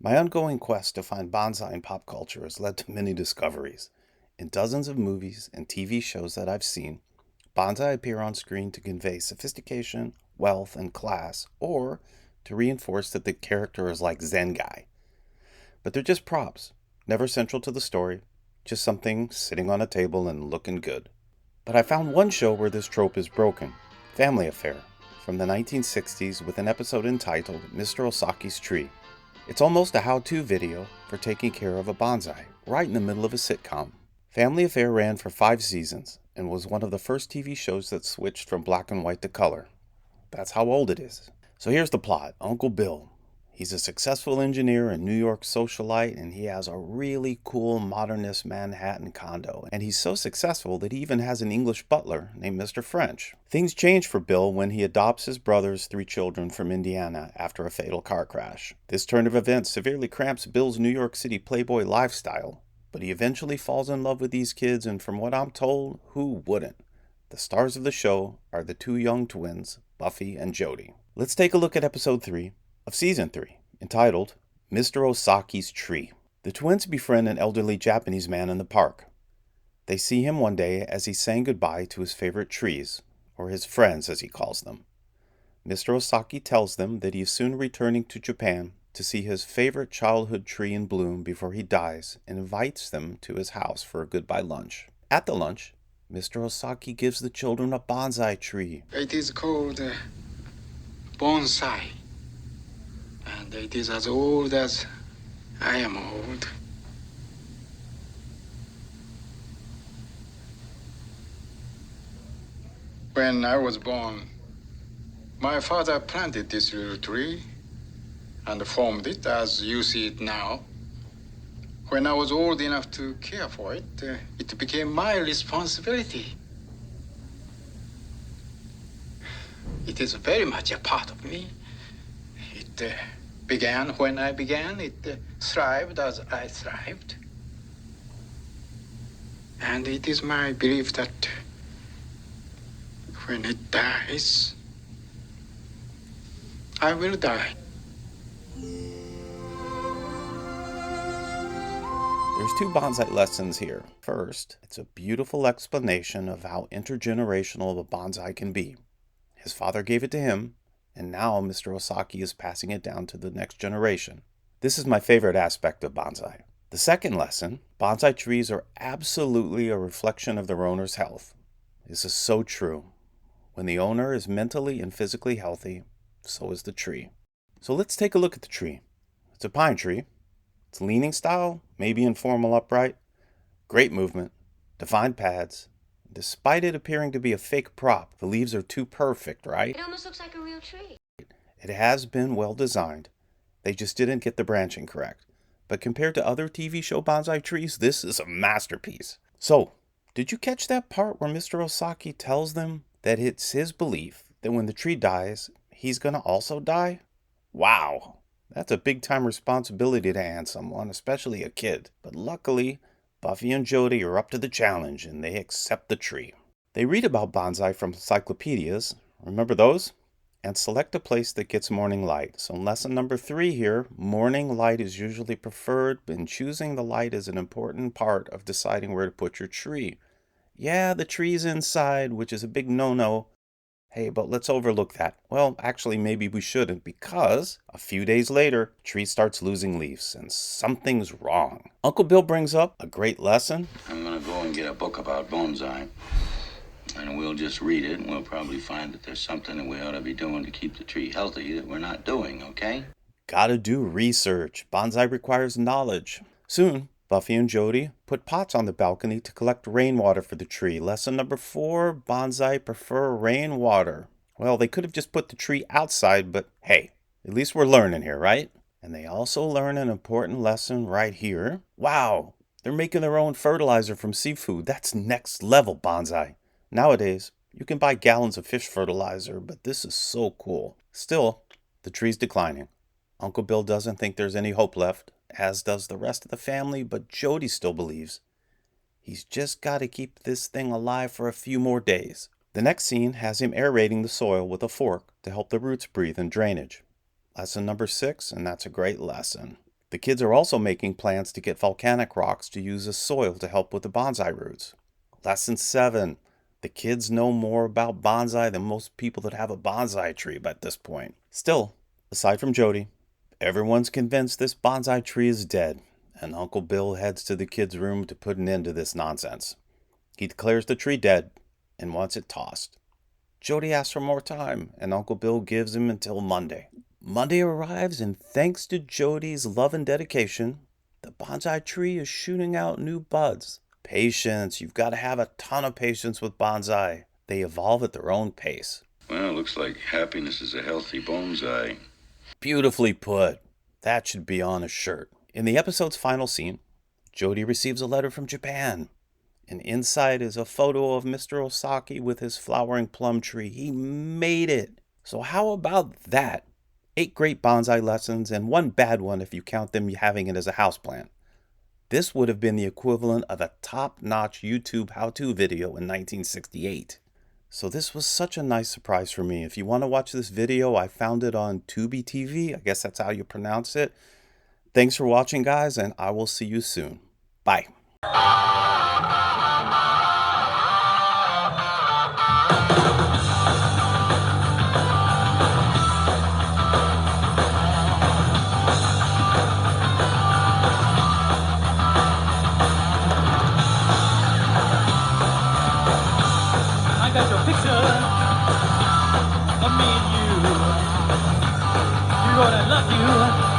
My ongoing quest to find bonsai in pop culture has led to many discoveries. In dozens of movies and TV shows that I've seen, bonsai appear on screen to convey sophistication, wealth, and class, or to reinforce that the character is like Zen guy. But they're just props, never central to the story, just something sitting on a table and looking good. But I found one show where this trope is broken, Family Affair, from the 1960s with an episode entitled Mr. Osaki's Tree. It's almost a how-to video for taking care of a bonsai, right in the middle of a sitcom. Family Affair ran for 5 seasons and was one of the first TV shows that switched from black and white to color. That's how old it is. So here's the plot. Uncle Bill. He's a successful engineer and New York socialite, and he has a really cool modernist Manhattan condo. And he's so successful that he even has an English butler named Mr. French. Things change for Bill when he adopts his brother's 3 children from Indiana after a fatal car crash. This turn of events severely cramps Bill's New York City playboy lifestyle, but he eventually falls in love with these kids, and from what I'm told, who wouldn't? The stars of the show are the 2 young twins, Buffy and Jody. Let's take a look at episode 3 of season 3, entitled Mr. Osaki's Tree. The twins befriend an elderly Japanese man in the park. They see him one day as he's saying goodbye to his favorite trees, or his friends as he calls them. Mr. Osaki tells them that he is soon returning to Japan to see his favorite childhood tree in bloom before he dies, and invites them to his house for a goodbye lunch. At the lunch, Mr. Osaki gives the children a bonsai tree. It is called bonsai, and it is as old as I am old. When I was born, my father planted this little tree and formed it as you see it now. When I was old enough to care for it, it became my responsibility. It is very much a part of me. It began when I began. It thrived as I thrived. And it is my belief that when it dies, I will die. There's 2 bonsai lessons here. First, it's a beautiful explanation of how intergenerational a bonsai can be. His father gave it to him, and now Mr. Osaki is passing it down to the next generation. This is my favorite aspect of bonsai. The second lesson, bonsai trees are absolutely a reflection of their owner's health. This is so true. When the owner is mentally and physically healthy, so is the tree. So let's take a look at the tree. It's a pine tree. It's leaning style, maybe informal upright. Great movement, defined pads. Despite it appearing to be a fake prop, the leaves are too perfect, right? It almost looks like a real tree. It has been well designed. They just didn't get the branching correct. But compared to other TV show bonsai trees, this is a masterpiece. So, did you catch that part where Mr. Osaki tells them that it's his belief that when the tree dies, he's gonna also die? Wow, that's a big time responsibility to hand someone, especially a kid. But luckily, Buffy and Jody are up to the challenge and they accept the tree. They read about bonsai from encyclopedias, remember those? And select a place that gets morning light. So lesson number 3 here, morning light is usually preferred, and choosing the light is an important part of deciding where to put your tree. Yeah, the tree's inside, which is a big no-no. Hey, but let's overlook that. Well, actually, maybe we shouldn't, because a few days later, the tree starts losing leaves, and something's wrong. Uncle Bill brings up a great lesson. I'm gonna go and get a book about bonsai, and we'll just read it, and we'll probably find that there's something that we ought to be doing to keep the tree healthy that we're not doing, okay? Gotta do research. Bonsai requires knowledge. Soon, Buffy and Jody put pots on the balcony to collect rainwater for the tree. Lesson number 4, bonsai prefer rainwater. Well, they could have just put the tree outside, but hey, at least we're learning here, right? And they also learn an important lesson right here. Wow, they're making their own fertilizer from seafood. That's next level bonsai. Nowadays, you can buy gallons of fish fertilizer, but this is so cool. Still, the tree's declining. Uncle Bill doesn't think there's any hope left, as does the rest of the family, but Jody still believes. He's just got to keep this thing alive for a few more days. The next scene has him aerating the soil with a fork to help the roots breathe and drainage. Lesson number 6, and that's a great lesson. The kids are also making plans to get volcanic rocks to use as soil to help with the bonsai roots. Lesson 7. The kids know more about bonsai than most people that have a bonsai tree at this point. Still, aside from Jody, everyone's convinced this bonsai tree is dead, and Uncle Bill heads to the kids' room to put an end to this nonsense. He declares the tree dead and wants it tossed. Jody asks for more time, and Uncle Bill gives him until Monday. Monday arrives, and thanks to Jody's love and dedication, the bonsai tree is shooting out new buds. Patience. You've got to have a ton of patience with bonsai. They evolve at their own pace. Well, looks like happiness is a healthy bonsai. Beautifully put. That should be on a shirt. In the episode's final scene, Jody receives a letter from Japan. And inside is a photo of Mr. Osaki with his flowering plum tree. He made it. So how about that? 8 great bonsai lessons and 1 bad one if you count them having it as a houseplant. This would have been the equivalent of a top-notch YouTube how-to video in 1968. So this was such a nice surprise for me. If you want to watch this video, I found it on Tubi TV. I guess that's how you pronounce it. Thanks for watching, guys, and I will see you soon. Bye. I got your picture of me and you. You know that I love you.